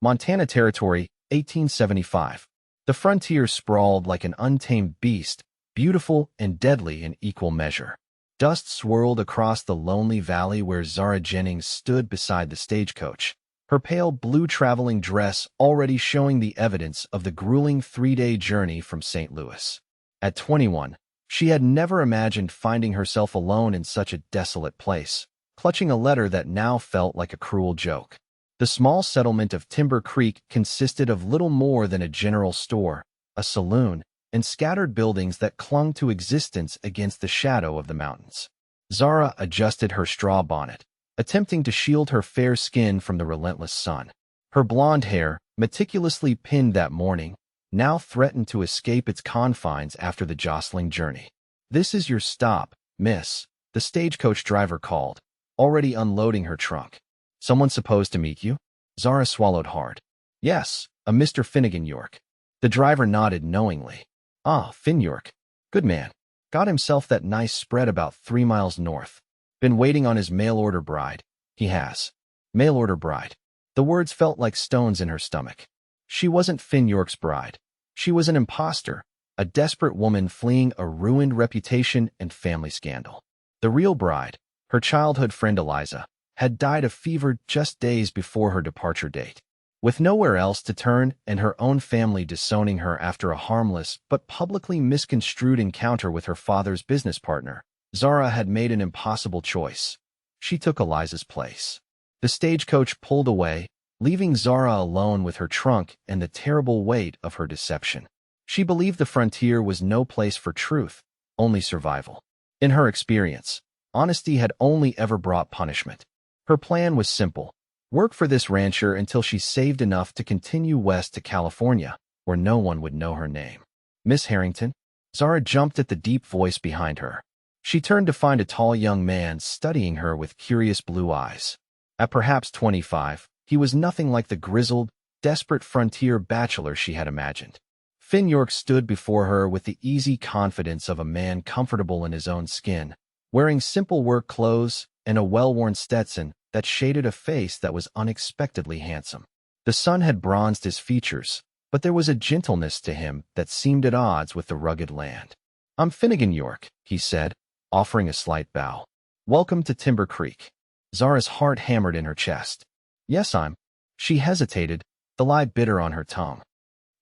Montana Territory, 1875. The frontier sprawled like an untamed beast, beautiful and deadly in equal measure. Dust swirled across the lonely valley where Zara Jennings stood beside the stagecoach, her pale blue traveling dress already showing the evidence of the grueling 3-day journey from St. Louis. At 21, she had never imagined finding herself alone in such a desolate place, clutching a letter that now felt like a cruel joke. The small settlement of Timber Creek consisted of little more than a general store, a saloon, and scattered buildings that clung to existence against the shadow of the mountains. Zara adjusted her straw bonnet, attempting to shield her fair skin from the relentless sun. Her blonde hair, meticulously pinned that morning, now threatened to escape its confines after the jostling journey. "This is your stop, miss," the stagecoach driver called, already unloading her trunk. "Someone supposed to meet you?" Zara swallowed hard. "Yes, a Mr. Finnegan York." The driver nodded knowingly. "Ah, Finn York. Good man. Got himself that nice spread about 3 miles north. Been waiting on his mail-order bride." "He has." Mail-order bride. The words felt like stones in her stomach. She wasn't Finn York's bride. She was an imposter, a desperate woman fleeing a ruined reputation and family scandal. The real bride, her childhood friend Eliza, had died of fever just days before her departure date. With nowhere else to turn and her own family disowning her after a harmless but publicly misconstrued encounter with her father's business partner, Zara had made an impossible choice. She took Eliza's place. The stagecoach pulled away, leaving Zara alone with her trunk and the terrible weight of her deception. She believed the frontier was no place for truth, only survival. In her experience, honesty had only ever brought punishment. Her plan was simple: work for this rancher until she saved enough to continue west to California, where no one would know her name. "Miss Harrington?" Zara jumped at the deep voice behind her. She turned to find a tall young man studying her with curious blue eyes. At perhaps 25, he was nothing like the grizzled, desperate frontier bachelor she had imagined. Finn York stood before her with the easy confidence of a man comfortable in his own skin, wearing simple work clothes and a well-worn Stetson that shaded a face that was unexpectedly handsome. The sun had bronzed his features, but there was a gentleness to him that seemed at odds with the rugged land. "I'm Finnegan York," he said, offering a slight bow. "Welcome to Timber Creek." Zara's heart hammered in her chest. "Yes, I'm." She hesitated, the lie bitter on her tongue.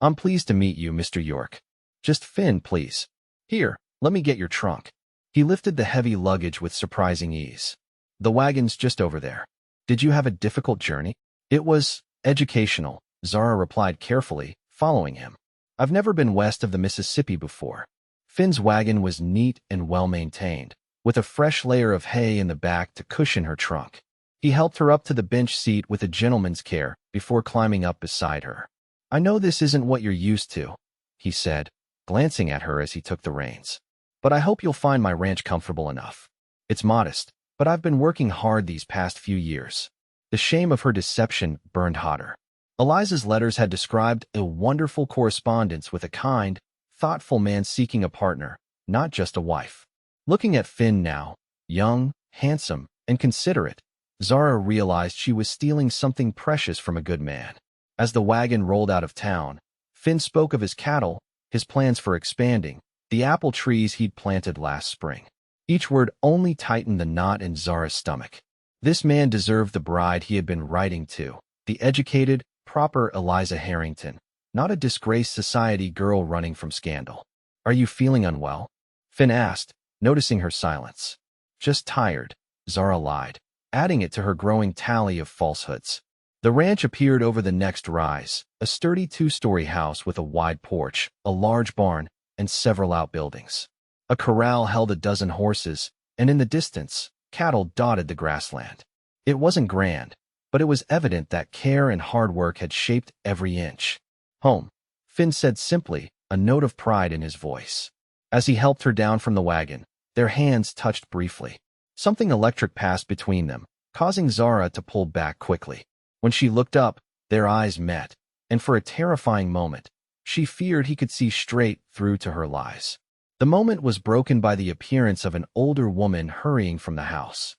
"I'm pleased to meet you, Mr. York. Just Finn, please. Here, let me get your trunk." He lifted the heavy luggage with surprising ease. "The wagon's just over there. Did you have a difficult journey?" "It was educational," Zara replied carefully, following him. "I've never been west of the Mississippi before." Finn's wagon was neat and well-maintained, with a fresh layer of hay in the back to cushion her trunk. He helped her up to the bench seat with a gentleman's care before climbing up beside her. "I know this isn't what you're used to," he said, glancing at her as he took the reins. "But I hope you'll find my ranch comfortable enough. It's modest, but I've been working hard these past few years." The shame of her deception burned hotter. Eliza's letters had described a wonderful correspondence with a kind, thoughtful man seeking a partner, not just a wife. Looking at Finn now, young, handsome, and considerate, Zara realized she was stealing something precious from a good man. As the wagon rolled out of town, Finn spoke of his cattle, his plans for expanding, the apple trees he'd planted last spring. Each word only tightened the knot in Zara's stomach. This man deserved the bride he had been writing to, the educated, proper Eliza Harrington, not a disgraced society girl running from scandal. "Are you feeling unwell?" Finn asked, noticing her silence. "Just tired," Zara lied, adding it to her growing tally of falsehoods. The ranch appeared over the next rise, a sturdy 2-story house with a wide porch, a large barn, and several outbuildings. A corral held a dozen horses, and in the distance, cattle dotted the grassland. It wasn't grand, but it was evident that care and hard work had shaped every inch. "Home," Finn said simply, a note of pride in his voice. As he helped her down from the wagon, their hands touched briefly. Something electric passed between them, causing Zara to pull back quickly. When she looked up, their eyes met, and for a terrifying moment, she feared he could see straight through to her lies. The moment was broken by the appearance of an older woman hurrying from the house.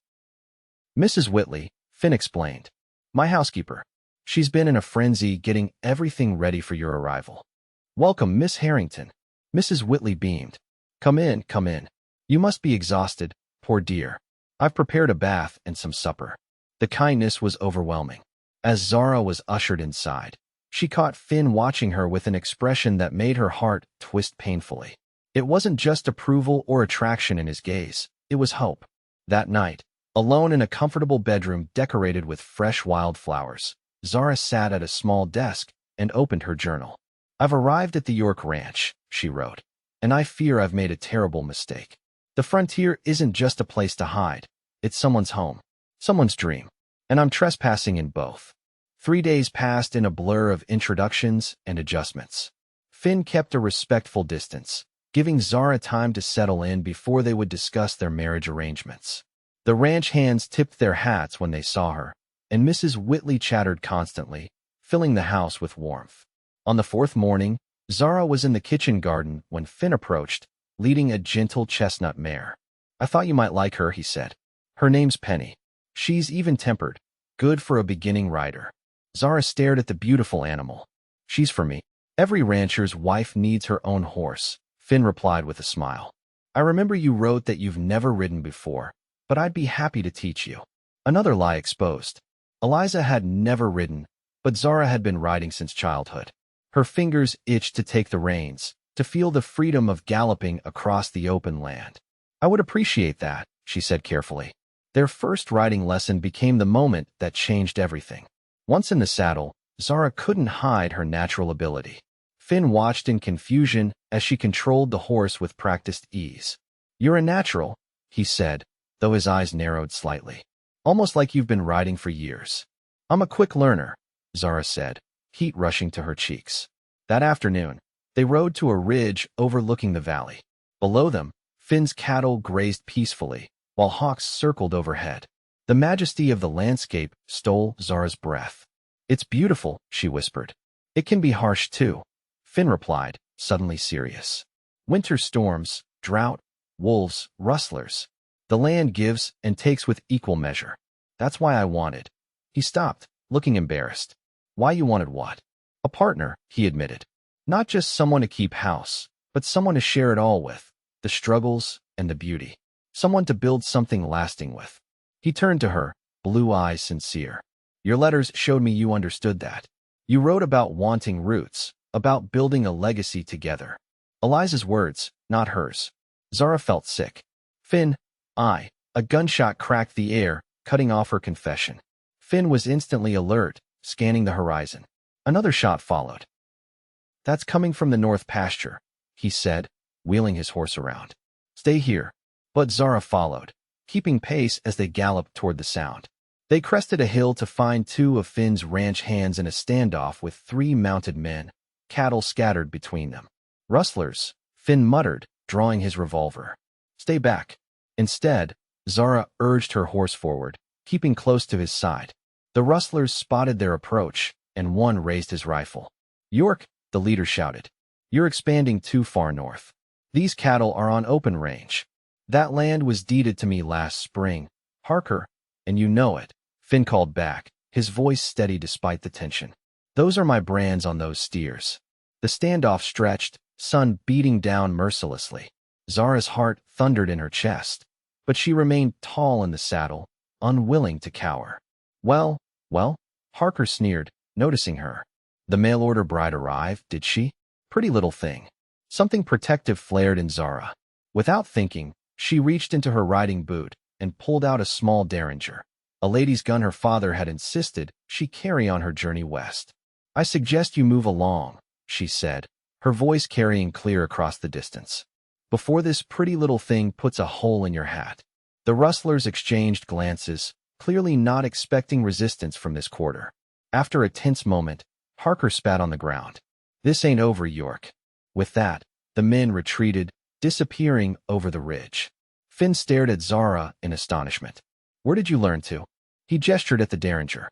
"Mrs. Whitley," Finn explained. "My housekeeper." She's been in a frenzy getting everything ready for your arrival. Welcome, Miss Harrington. Mrs. Whitley beamed. Come in, come in. You must be exhausted, poor dear. I've prepared a bath and some supper. The kindness was overwhelming. As Zara was ushered inside, she caught Finn watching her with an expression that made her heart twist painfully. It wasn't just approval or attraction in his gaze, it was hope. That night, alone in a comfortable bedroom decorated with fresh wildflowers, Zara sat at a small desk and opened her journal. I've arrived at the York Ranch, she wrote, and I fear I've made a terrible mistake. The frontier isn't just a place to hide, it's someone's home, someone's dream, and I'm trespassing in both. 3 days passed in a blur of introductions and adjustments. Finn kept a respectful distance, giving Zara time to settle in before they would discuss their marriage arrangements. The ranch hands tipped their hats when they saw her, and Mrs. Whitley chattered constantly, filling the house with warmth. On the 4th morning, Zara was in the kitchen garden when Finn approached, leading a gentle chestnut mare. I thought you might like her, he said. Her name's Penny. She's even-tempered, good for a beginning rider. Zara stared at the beautiful animal. She's for me. Every rancher's wife needs her own horse, Finn replied with a smile. I remember you wrote that you've never ridden before, but I'd be happy to teach you. Another lie exposed. Eliza had never ridden, but Zara had been riding since childhood. Her fingers itched to take the reins, to feel the freedom of galloping across the open land. I would appreciate that, she said carefully. Their first riding lesson became the moment that changed everything. Once in the saddle, Zara couldn't hide her natural ability. Finn watched in confusion as she controlled the horse with practiced ease. You're a natural, he said, though his eyes narrowed slightly. Almost like you've been riding for years. I'm a quick learner, Zara said, heat rushing to her cheeks. That afternoon, they rode to a ridge overlooking the valley. Below them, Finn's cattle grazed peacefully, while hawks circled overhead. The majesty of the landscape stole Zara's breath. It's beautiful, she whispered. It can be harsh too, Finn replied, suddenly serious. Winter storms, drought, wolves, rustlers. The land gives and takes with equal measure. That's why I wanted. He stopped, looking embarrassed. Why you wanted what? A partner, he admitted. Not just someone to keep house, but someone to share it all with, the struggles and the beauty. Someone to build something lasting with. He turned to her, blue eyes sincere. Your letters showed me you understood that. You wrote about wanting roots, about building a legacy together. Eliza's words, not hers. Zara felt sick. Finn, a gunshot cracked the air, cutting off her confession. Finn was instantly alert, scanning the horizon. Another shot followed. That's coming from the north pasture, he said, wheeling his horse around. Stay here. But Zara followed, keeping pace as they galloped toward the sound. They crested a hill to find 2 of Finn's ranch hands in a standoff with 3 mounted men, cattle scattered between them. Rustlers, Finn muttered, drawing his revolver. Stay back. Instead, Zara urged her horse forward, keeping close to his side. The rustlers spotted their approach, and one raised his rifle. York, the leader shouted. You're expanding too far north. These cattle are on open range. That land was deeded to me last spring, Harker, and you know it, Finn called back, his voice steady despite the tension. Those are my brands on those steers. The standoff stretched, sun beating down mercilessly. Zara's heart thundered in her chest, but she remained tall in the saddle, unwilling to cower. Well, Harker sneered, noticing her. The mail-order bride arrived, did she? Pretty little thing. Something protective flared in Zara. Without thinking, she reached into her riding boot and pulled out a small derringer, a lady's gun her father had insisted she carry on her journey west. I suggest you move along, she said, her voice carrying clear across the distance. Before this pretty little thing puts a hole in your hat. The rustlers exchanged glances, clearly not expecting resistance from this quarter. After a tense moment, Harker spat on the ground. This ain't over, York. With that, the men retreated, disappearing over the ridge. Finn stared at Zara in astonishment. Where did you learn to? He gestured at the derringer.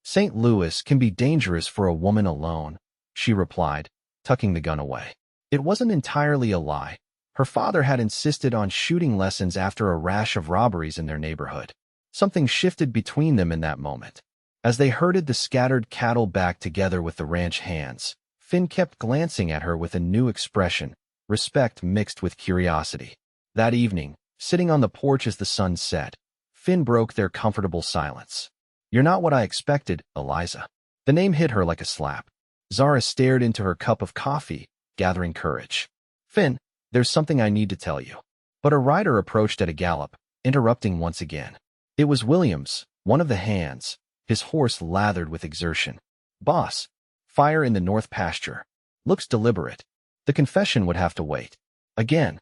St. Louis can be dangerous for a woman alone, she replied, tucking the gun away. It wasn't entirely a lie. Her father had insisted on shooting lessons after a rash of robberies in their neighborhood. Something shifted between them in that moment. As they herded the scattered cattle back together with the ranch hands, Finn kept glancing at her with a new expression, respect mixed with curiosity. That evening, sitting on the porch as the sun set, Finn broke their comfortable silence. "You're not what I expected, Eliza." The name hit her like a slap. Zara stared into her cup of coffee, gathering courage. "Finn, there's something I need to tell you." But a rider approached at a gallop, interrupting once again. It was Williams, one of the hands, his horse lathered with exertion. "Boss, fire in the north pasture. Looks deliberate." The confession would have to wait. Again.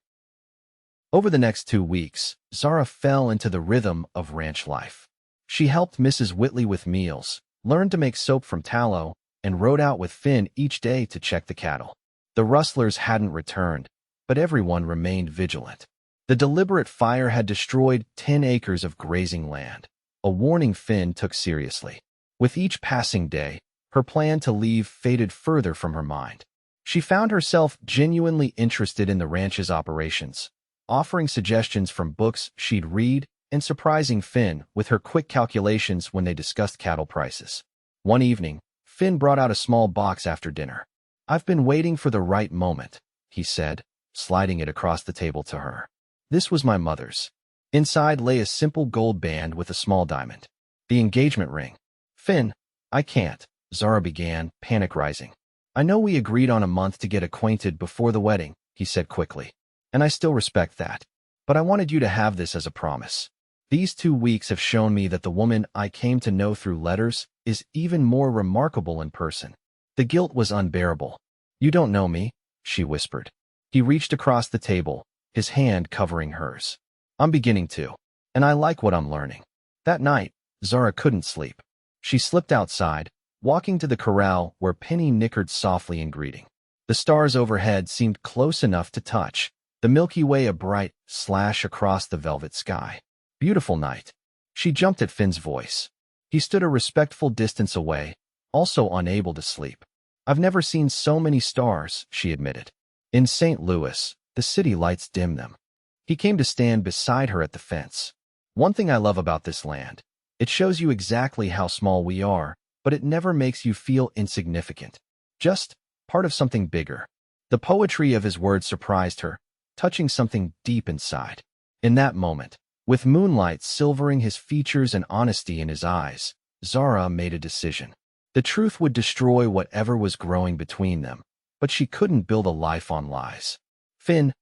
Over the next 2 weeks, Zara fell into the rhythm of ranch life. She helped Mrs. Whitley with meals, learned to make soap from tallow, and rode out with Finn each day to check the cattle. The rustlers hadn't returned, but everyone remained vigilant. The deliberate fire had destroyed 10 acres of grazing land, a warning Finn took seriously. With each passing day, her plan to leave faded further from her mind. She found herself genuinely interested in the ranch's operations, offering suggestions from books she'd read and surprising Finn with her quick calculations when they discussed cattle prices. One evening, Finn brought out a small box after dinner. "I've been waiting for the right moment," he said, sliding it across the table to her. This was my mother's. Inside lay a simple gold band with a small diamond. The engagement ring. "Finn, I can't," Zara began, panic rising. "I know we agreed on a month to get acquainted before the wedding," he said quickly. "And I still respect that. But I wanted you to have this as a promise. These 2 weeks have shown me that the woman I came to know through letters is even more remarkable in person." The guilt was unbearable. "You don't know me," she whispered. He reached across the table, his hand covering hers. "I'm beginning to. And I like what I'm learning." That night, Zara couldn't sleep. She slipped outside, walking to the corral where Penny nickered softly in greeting. The stars overhead seemed close enough to touch, the Milky Way a bright slash across the velvet sky. "Beautiful night." She jumped at Finn's voice. He stood a respectful distance away, also unable to sleep. "I've never seen so many stars," she admitted. "In St. Louis, the city lights dim them." He came to stand beside her at the fence. "One thing I love about this land. It shows you exactly how small we are, but it never makes you feel insignificant. Just part of something bigger." The poetry of his words surprised her, touching something deep inside. In that moment, with moonlight silvering his features and honesty in his eyes, Zara made a decision. The truth would destroy whatever was growing between them, but she couldn't build a life on lies. "Finn,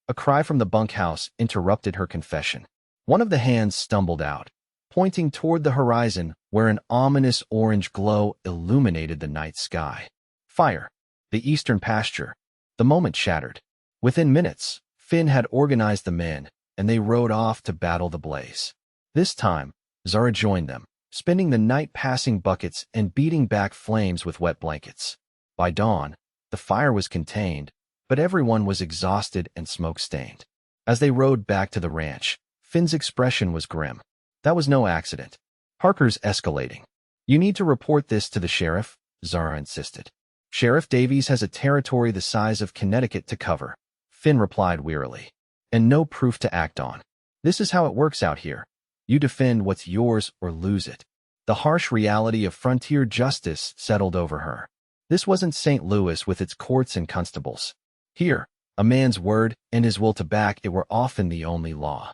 A cry from the bunkhouse interrupted her confession. One of the hands stumbled out, pointing toward the horizon where an ominous orange glow illuminated the night sky. "Fire! The eastern pasture." The moment shattered. Within minutes, Finn had organized the men, and they rode off to battle the blaze. This time, Zara joined them, spending the night passing buckets and beating back flames with wet blankets. By dawn, the fire was contained, but everyone was exhausted and smoke-stained. As they rode back to the ranch, Finn's expression was grim. "That was no accident. Harker's escalating. You need to report this to the sheriff," Zara insisted. "Sheriff Davies has a territory the size of Connecticut to cover," Finn replied wearily, "and no proof to act on. This is how it works out here. You defend what's yours or lose it." The harsh reality of frontier justice settled over her. This wasn't St. Louis with its courts and constables. Here, a man's word and his will to back it were often the only law.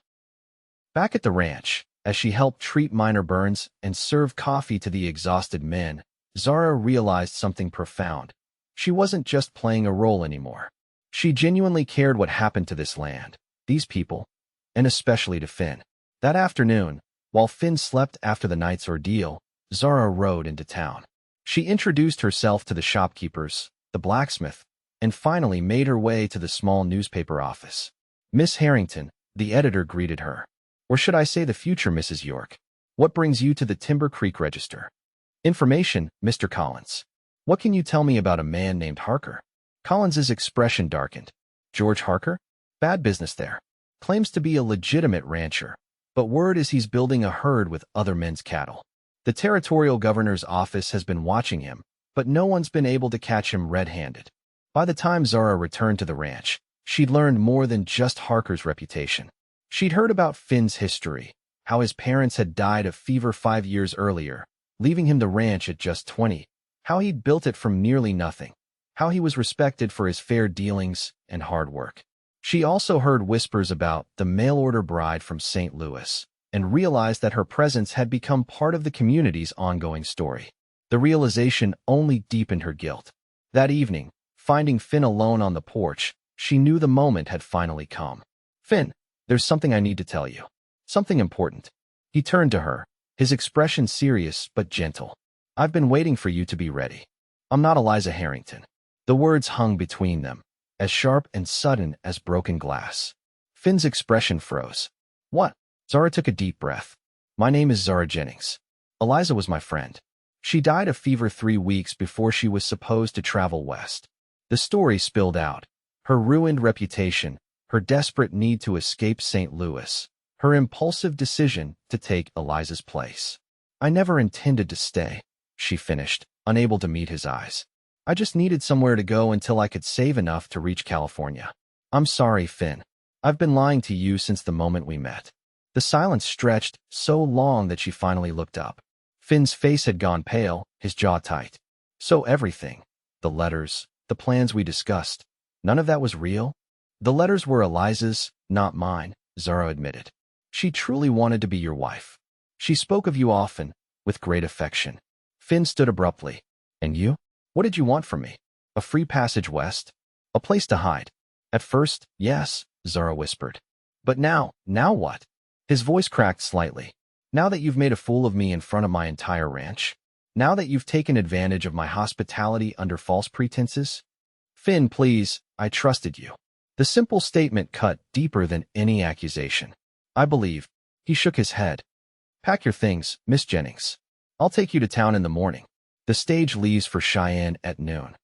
Back at the ranch, as she helped treat minor burns and serve coffee to the exhausted men, Zara realized something profound. She wasn't just playing a role anymore. She genuinely cared what happened to this land, these people, and especially to Finn. That afternoon, while Finn slept after the night's ordeal, Zara rode into town. She introduced herself to the shopkeepers, the blacksmith, and finally made her way to the small newspaper office. "Miss Harrington," the editor greeted her. "Or should I say the future Mrs. York? What brings you to the Timber Creek Register?" "Information, Mr. Collins." "What can you tell me about a man named Harker?" Collins's expression darkened. "George Harker? Bad business there. Claims to be a legitimate rancher, but word is he's building a herd with other men's cattle. The territorial governor's office has been watching him, but no one's been able to catch him red-handed." By the time Zara returned to the ranch, she'd learned more than just Harker's reputation. She'd heard about Finn's history, how his parents had died of fever 5 years earlier, leaving him the ranch at just 20, how he'd built it from nearly nothing, how he was respected for his fair dealings and hard work. She also heard whispers about the mail-order bride from St. Louis and realized that her presence had become part of the community's ongoing story. The realization only deepened her guilt. That evening, finding Finn alone on the porch, she knew the moment had finally come. "Finn, there's something I need to tell you. Something important." He turned to her, his expression serious but gentle. "I've been waiting for you to be ready. I'm not Eliza Harrington." The words hung between them, as sharp and sudden as broken glass. Finn's expression froze. "What?" Zara took a deep breath. "My name is Zara Jennings. Eliza was my friend. She died of fever 3 weeks before she was supposed to travel west." The story spilled out. Her ruined reputation, her desperate need to escape St. Louis, her impulsive decision to take Eliza's place. "I never intended to stay," she finished, unable to meet his eyes. "I just needed somewhere to go until I could save enough to reach California." "I'm sorry, Finn. I've been lying to you since the moment we met." The silence stretched so long that she finally looked up. Finn's face had gone pale, his jaw tight. "So everything, the letters, the plans we discussed, none of that was real?" "The letters were Eliza's, not mine," Zara admitted. "She truly wanted to be your wife. She spoke of you often, with great affection." Finn stood abruptly. "And you? What did you want from me? A free passage west? A place to hide?" "At first, yes," Zara whispered. "But now what?" His voice cracked slightly. "Now that you've made a fool of me in front of my entire ranch? Now that you've taken advantage of my hospitality under false pretenses?" "Finn, please, I trusted you." The simple statement cut deeper than any accusation. "I believe." He shook his head. "Pack your things, Miss Jennings. I'll take you to town in the morning. The stage leaves for Cheyenne at noon."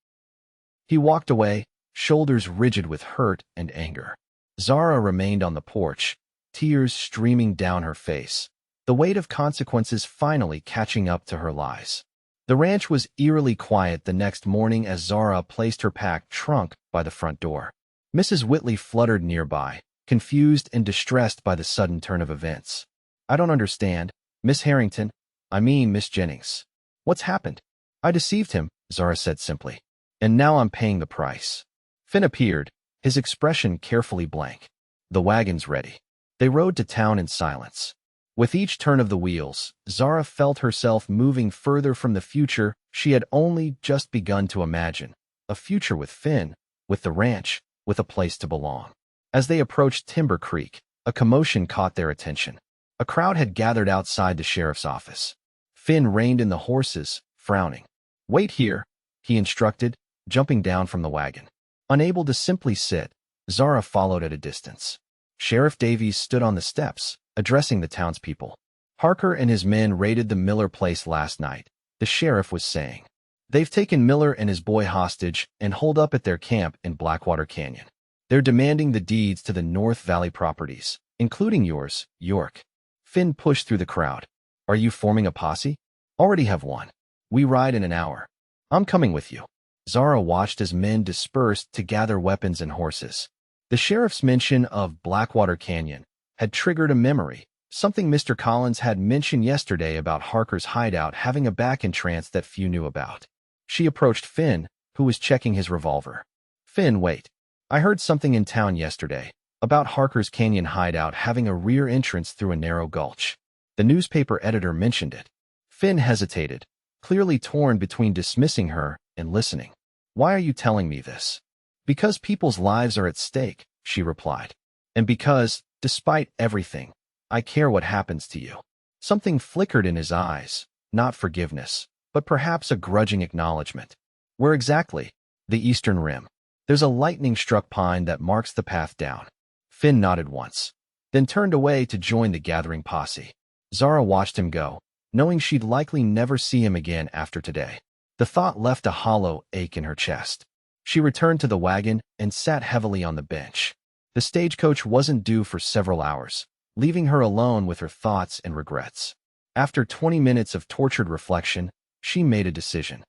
He walked away, shoulders rigid with hurt and anger. Zara remained on the porch, tears streaming down her face, the weight of consequences finally catching up to her lies. The ranch was eerily quiet the next morning as Zara placed her packed trunk by the front door. Mrs. Whitley fluttered nearby, confused and distressed by the sudden turn of events. "I don't understand, Miss Harrington. I mean, Miss Jennings. What's happened?" "I deceived him," Zara said simply. "And now I'm paying the price." Finn appeared, his expression carefully blank. "The wagon's ready." They rode to town in silence. With each turn of the wheels, Zara felt herself moving further from the future she had only just begun to imagine. A future with Finn, with the ranch, with a place to belong. As they approached Timber Creek, a commotion caught their attention. A crowd had gathered outside the sheriff's office. Finn reined in the horses, frowning. "Wait here," he instructed, jumping down from the wagon. Unable to simply sit, Zara followed at a distance. Sheriff Davies stood on the steps, addressing the townspeople. "Harker and his men raided the Miller place last night," the sheriff was saying. "They've taken Miller and his boy hostage and holed up at their camp in Blackwater Canyon. They're demanding the deeds to the North Valley properties, including yours, York." Finn pushed through the crowd. "Are you forming a posse?" "Already have one. We ride in an hour." "I'm coming with you." Zara watched as men dispersed to gather weapons and horses. The sheriff's mention of Blackwater Canyon had triggered a memory, something Mr. Collins had mentioned yesterday about Harker's hideout having a back entrance that few knew about. She approached Finn, who was checking his revolver. "Finn, wait. I heard something in town yesterday about Harker's Canyon hideout having a rear entrance through a narrow gulch. The newspaper editor mentioned it." Finn hesitated, clearly torn between dismissing her and listening. "Why are you telling me this?" "Because people's lives are at stake," she replied. "And because, despite everything, I care what happens to you." Something flickered in his eyes, not forgiveness, but perhaps a grudging acknowledgement. "Where exactly?" "The eastern rim. There's a lightning-struck pine that marks the path down." Finn nodded once, then turned away to join the gathering posse. Zara watched him go, knowing she'd likely never see him again after today. The thought left a hollow ache in her chest. She returned to the wagon and sat heavily on the bench. The stagecoach wasn't due for several hours, leaving her alone with her thoughts and regrets. After 20 minutes of tortured reflection, she made a decision.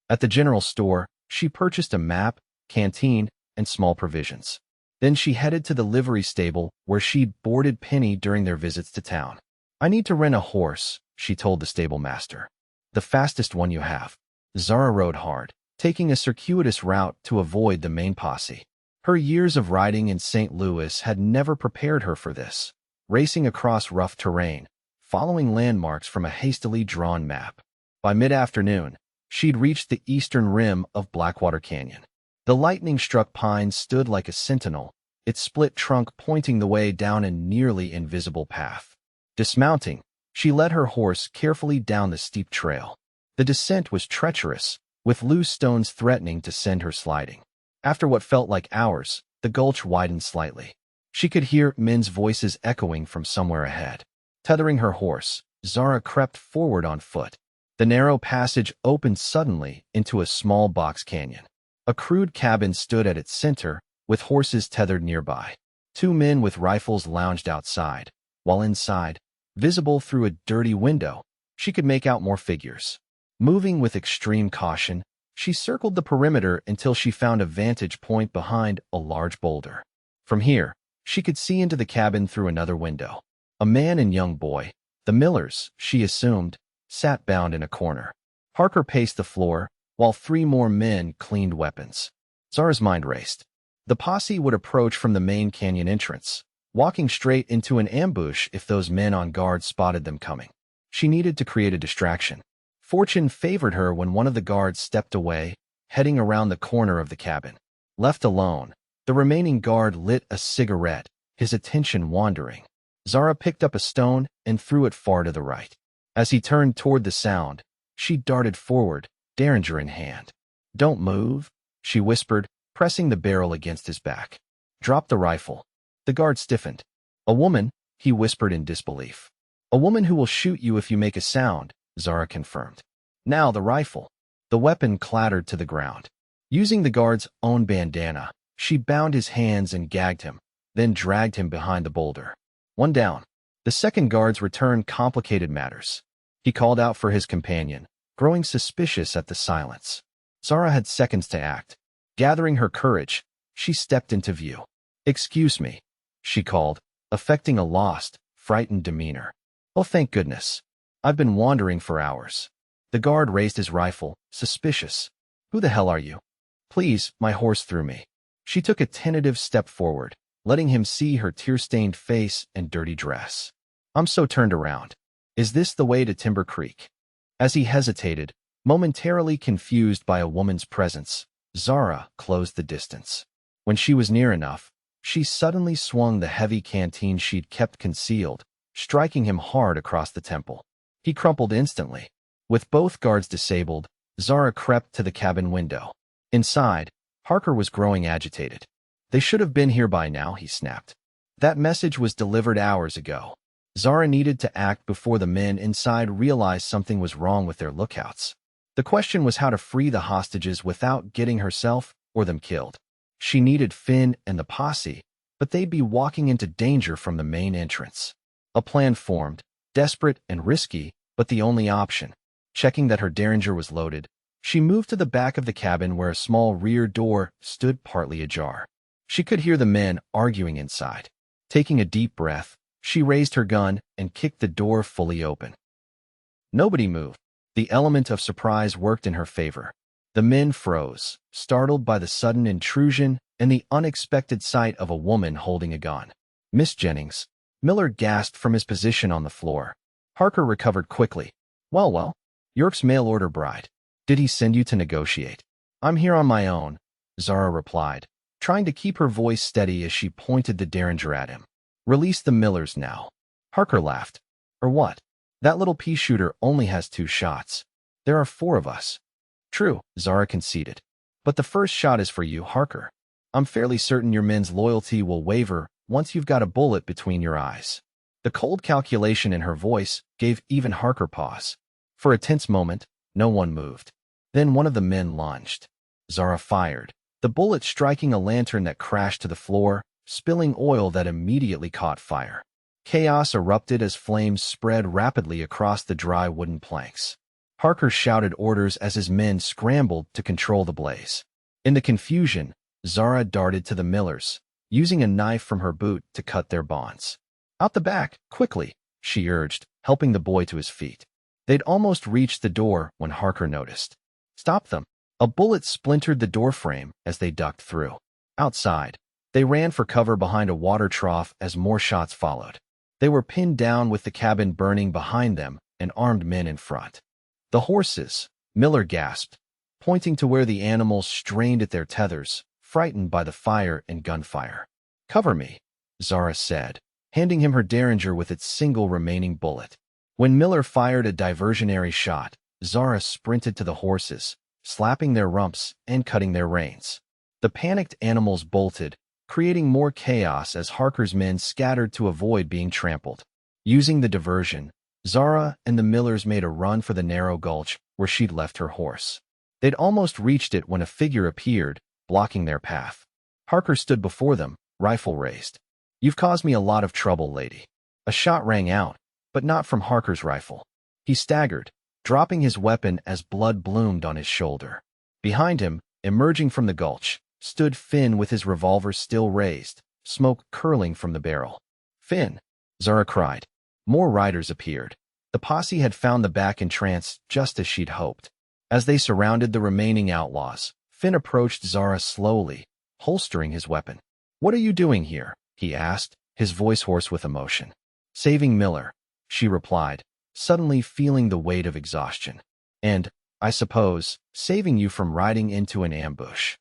At the general store, she purchased a map, canteen, and small provisions. Then she headed to the livery stable where she'd boarded Penny during their visits to town. "I need to rent a horse," she told the stable master. The fastest one you have. Zara rode hard, taking a circuitous route to avoid the main posse. Her years of riding in St. Louis had never prepared her for this, racing across rough terrain, following landmarks from a hastily drawn map. By mid-afternoon, she'd reached the eastern rim of Blackwater Canyon. The lightning-struck pine stood like a sentinel, its split trunk pointing the way down a nearly invisible path. Dismounting, she led her horse carefully down the steep trail. The descent was treacherous, with loose stones threatening to send her sliding. After what felt like hours, the gulch widened slightly. She could hear men's voices echoing from somewhere ahead. Tethering her horse, Zara crept forward on foot. The narrow passage opened suddenly into a small box canyon. A crude cabin stood at its center, with horses tethered nearby. Two men with rifles lounged outside, while inside, visible through a dirty window, she could make out more figures. Moving with extreme caution, she circled the perimeter until she found a vantage point behind a large boulder. From here, she could see into the cabin through another window. A man and young boy, the Millers, she assumed, sat bound in a corner. Harker paced the floor, while three more men cleaned weapons. Zara's mind raced. The posse would approach from the main canyon entrance, walking straight into an ambush if those men on guard spotted them coming. She needed to create a distraction. Fortune favored her when one of the guards stepped away, heading around the corner of the cabin. Left alone, the remaining guard lit a cigarette, his attention wandering. Zara picked up a stone and threw it far to the right. As he turned toward the sound, she darted forward, derringer in hand. "Don't move," she whispered, pressing the barrel against his back. "Drop the rifle." The guard stiffened. "A woman," he whispered in disbelief. "A woman who will shoot you if you make a sound," Zara confirmed. "Now the rifle." The weapon clattered to the ground. Using the guard's own bandana, she bound his hands and gagged him, then dragged him behind the boulder. One down. The second guard's return complicated matters. He called out for his companion, growing suspicious at the silence. Zara had seconds to act. Gathering her courage, she stepped into view. "Excuse me," she called, affecting a lost, frightened demeanor. "Oh, thank goodness. I've been wandering for hours." The guard raised his rifle, suspicious. "Who the hell are you?" "Please, my horse threw me." She took a tentative step forward, letting him see her tear-stained face and dirty dress. "I'm so turned around. Is this the way to Timber Creek?" As he hesitated, momentarily confused by a woman's presence, Zara closed the distance. When she was near enough, she suddenly swung the heavy canteen she'd kept concealed, striking him hard across the temple. He crumpled instantly. With both guards disabled, Zara crept to the cabin window. Inside, Harker was growing agitated. "They should have been here by now," he snapped. "That message was delivered hours ago." Zara needed to act before the men inside realized something was wrong with their lookouts. The question was how to free the hostages without getting herself or them killed. She needed Finn and the posse, but they'd be walking into danger from the main entrance. A plan formed, desperate and risky, but the only option. Checking that her derringer was loaded, she moved to the back of the cabin where a small rear door stood partly ajar. She could hear the men arguing inside. Taking a deep breath, she raised her gun and kicked the door fully open. Nobody moved. The element of surprise worked in her favor. The men froze, startled by the sudden intrusion and the unexpected sight of a woman holding a gun. "Miss Jennings." Miller gasped from his position on the floor. Harker recovered quickly. Well, York's mail-order bride. Did he send you to negotiate?" "I'm here on my own," Zara replied, trying to keep her voice steady as she pointed the derringer at him. "Release the Millers now." Harker laughed. "Or what? That little pea shooter only has 2 shots. There are 4 of us." "True," Zara conceded. "But the first shot is for you, Harker. I'm fairly certain your men's loyalty will waver once you've got a bullet between your eyes." The cold calculation in her voice gave even Harker pause. For a tense moment, no one moved. Then one of the men lunged. Zara fired, the bullet striking a lantern that crashed to the floor, spilling oil that immediately caught fire. Chaos erupted as flames spread rapidly across the dry wooden planks. Harker shouted orders as his men scrambled to control the blaze. In the confusion, Zara darted to the Millers, using a knife from her boot to cut their bonds. "Out the back, quickly," she urged, helping the boy to his feet. They'd almost reached the door when Harker noticed. Stop them. A bullet splintered the doorframe as they ducked through. Outside, they ran for cover behind a water trough as more shots followed. They were pinned down with the cabin burning behind them and armed men in front. The horses, Miller gasped, pointing to where the animals strained at their tethers, frightened by the fire and gunfire. Cover me, Zara said, handing him her derringer with its single remaining bullet. When Miller fired a diversionary shot, Zara sprinted to the horses, slapping their rumps and cutting their reins. The panicked animals bolted, creating more chaos as Harker's men scattered to avoid being trampled. Using the diversion, Zara and the Millers made a run for the narrow gulch where she'd left her horse. They'd almost reached it when a figure appeared, blocking their path. Harker stood before them, rifle raised. You've caused me a lot of trouble, lady. A shot rang out, but not from Harker's rifle. He staggered, dropping his weapon as blood bloomed on his shoulder. Behind him, emerging from the gulch, stood Finn with his revolver still raised, smoke curling from the barrel. Finn! Zara cried. More riders appeared. The posse had found the back entrance just as she'd hoped. As they surrounded the remaining outlaws, Finn approached Zara slowly, holstering his weapon. What are you doing here? He asked, his voice hoarse with emotion. Saving Miller, she replied, suddenly feeling the weight of exhaustion. And, I suppose, saving you from riding into an ambush.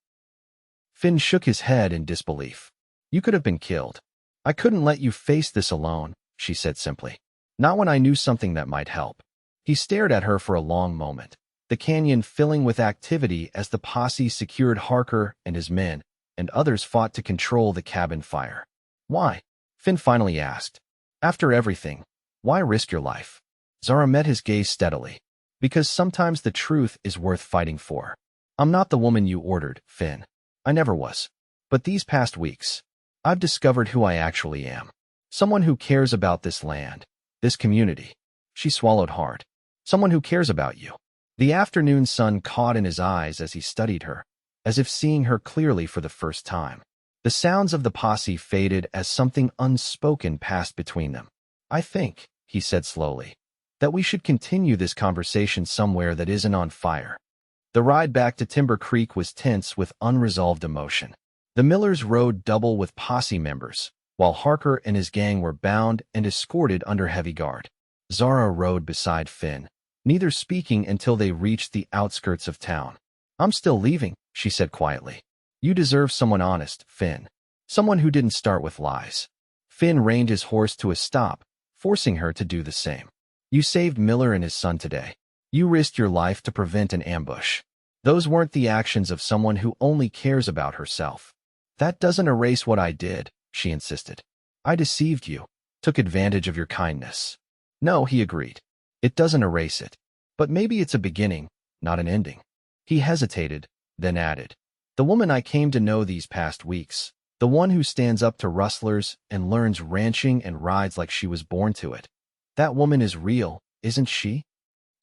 Finn shook his head in disbelief. You could have been killed. I couldn't let you face this alone, she said simply. Not when I knew something that might help. He stared at her for a long moment, the canyon filling with activity as the posse secured Harker and his men, and others fought to control the cabin fire. Why? Finn finally asked. After everything, why risk your life? Zara met his gaze steadily. Because sometimes the truth is worth fighting for. I'm not the woman you ordered, Finn. I never was. But these past weeks, I've discovered who I actually am. Someone who cares about this land, this community. She swallowed hard. Someone who cares about you. The afternoon sun caught in his eyes as he studied her, as if seeing her clearly for the first time. The sounds of the posse faded as something unspoken passed between them. I think, he said slowly, that we should continue this conversation somewhere that isn't on fire. The ride back to Timber Creek was tense with unresolved emotion. The Millers rode double with posse members, while Harker and his gang were bound and escorted under heavy guard. Zara rode beside Finn, neither speaking until they reached the outskirts of town. I'm still leaving, she said quietly. You deserve someone honest, Finn. Someone who didn't start with lies. Finn reined his horse to a stop, forcing her to do the same. You saved Miller and his son today. You risked your life to prevent an ambush. Those weren't the actions of someone who only cares about herself. That doesn't erase what I did, she insisted. I deceived you, took advantage of your kindness. No, he agreed. It doesn't erase it. But maybe it's a beginning, not an ending. He hesitated, then added. The woman I came to know these past weeks, the one who stands up to rustlers and learns ranching and rides like she was born to it. That woman is real, isn't she?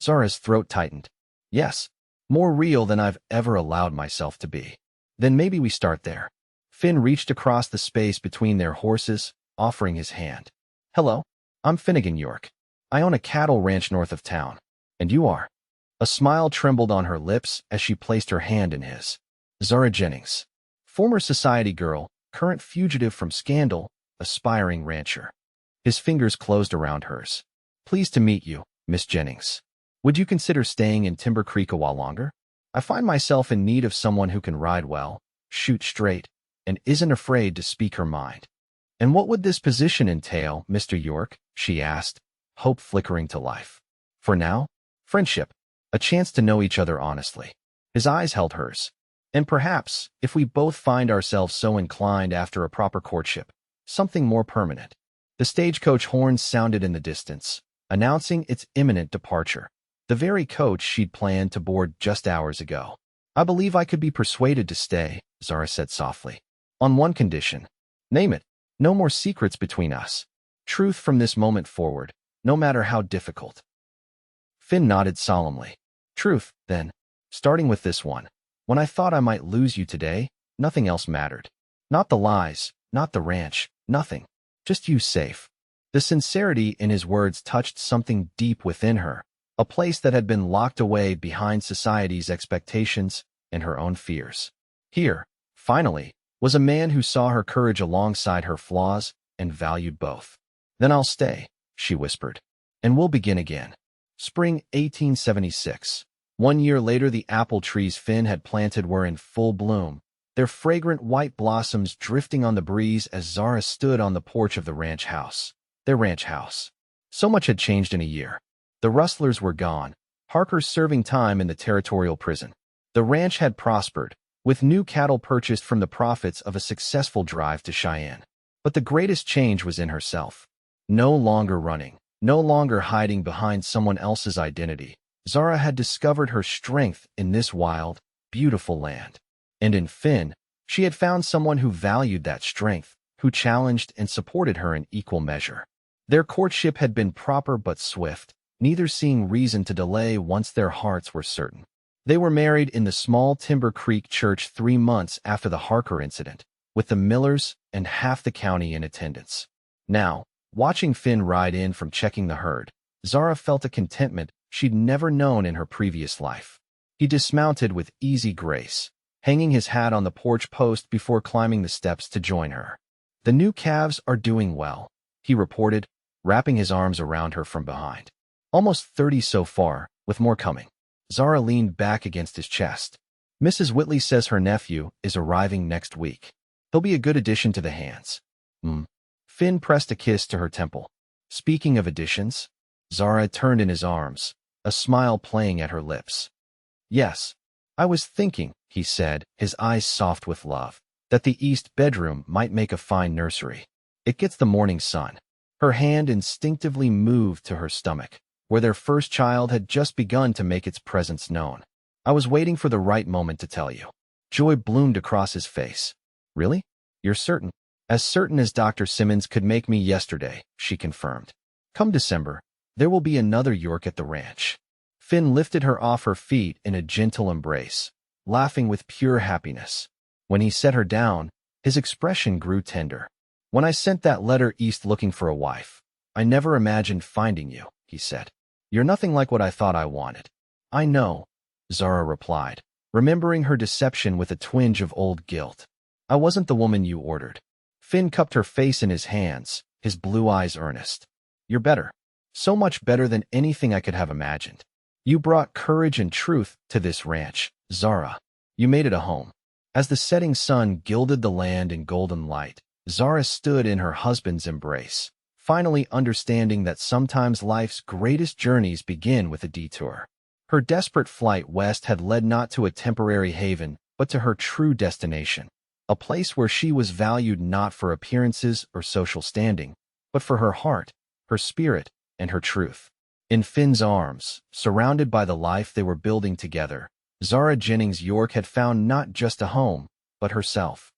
Zara's throat tightened. Yes, more real than I've ever allowed myself to be. Then maybe we start there. Finn reached across the space between their horses, offering his hand. Hello, I'm Finnegan York. I own a cattle ranch north of town. And you are? A smile trembled on her lips as she placed her hand in his. Zara Jennings. Former society girl, current fugitive from scandal, aspiring rancher. His fingers closed around hers. Pleased to meet you, Miss Jennings. Would you consider staying in Timber Creek a while longer? I find myself in need of someone who can ride well, shoot straight, and isn't afraid to speak her mind. And what would this position entail, Mr. York? She asked, hope flickering to life. For now, friendship, a chance to know each other honestly. His eyes held hers. And perhaps, if we both find ourselves so inclined after a proper courtship, something more permanent. The stagecoach horns sounded in the distance, announcing its imminent departure. The very coach she'd planned to board just hours ago. I believe I could be persuaded to stay, Zara said softly. On one condition. Name it. No more secrets between us. Truth from this moment forward, no matter how difficult. Finn nodded solemnly. Truth, then. Starting with this one. When I thought I might lose you today, nothing else mattered. Not the lies, not the ranch, nothing. Just you safe. The sincerity in his words touched something deep within her, a place that had been locked away behind society's expectations and her own fears. Here, finally, was a man who saw her courage alongside her flaws and valued both. "Then I'll stay," she whispered, "and we'll begin again." Spring 1876. 1 year later, the apple trees Finn had planted were in full bloom, their fragrant white blossoms drifting on the breeze as Zara stood on the porch of the ranch house. Their ranch house. So much had changed in a year. The rustlers were gone, Harker's serving time in the territorial prison. The ranch had prospered, with new cattle purchased from the profits of a successful drive to Cheyenne. But the greatest change was in herself. No longer running, no longer hiding behind someone else's identity, Zara had discovered her strength in this wild, beautiful land. And in Finn, she had found someone who valued that strength, who challenged and supported her in equal measure. Their courtship had been proper but swift, neither seeing reason to delay once their hearts were certain. They were married in the small Timber Creek church 3 months after the Harker incident, with the Millers and half the county in attendance. Now, watching Finn ride in from checking the herd, Zara felt a contentment she'd never known in her previous life. He dismounted with easy grace, hanging his hat on the porch post before climbing the steps to join her. "The new calves are doing well," he reported, wrapping his arms around her from behind. "Almost 30 so far, with more coming." Zara leaned back against his chest. "Mrs. Whitley says her nephew is arriving next week. He'll be a good addition to the hands." Finn pressed a kiss to her temple. "Speaking of additions," Zara turned in his arms, a smile playing at her lips. "Yes, I was thinking," he said, his eyes soft with love, "that the east bedroom might make a fine nursery. It gets the morning sun." Her hand instinctively moved to her stomach, where their first child had just begun to make its presence known. "I was waiting for the right moment to tell you." Joy bloomed across his face. "Really? You're certain?" "As certain as Dr. Simmons could make me yesterday," she confirmed. "Come December, there will be another York at the ranch." Finn lifted her off her feet in a gentle embrace, laughing with pure happiness. When he set her down, his expression grew tender. "When I sent that letter east looking for a wife, I never imagined finding you," he said. "You're nothing like what I thought I wanted." "I know," Zara replied, remembering her deception with a twinge of old guilt. "I wasn't the woman you ordered." Finn cupped her face in his hands, his blue eyes earnest. "You're better. So much better than anything I could have imagined. You brought courage and truth to this ranch, Zara. You made it a home." As the setting sun gilded the land in golden light, Zara stood in her husband's embrace, finally understanding that sometimes life's greatest journeys begin with a detour. Her desperate flight west had led not to a temporary haven, but to her true destination, a place where she was valued not for appearances or social standing, but for her heart, her spirit, and her truth. In Finn's arms, surrounded by the life they were building together, Zara Jennings York had found not just a home, but herself.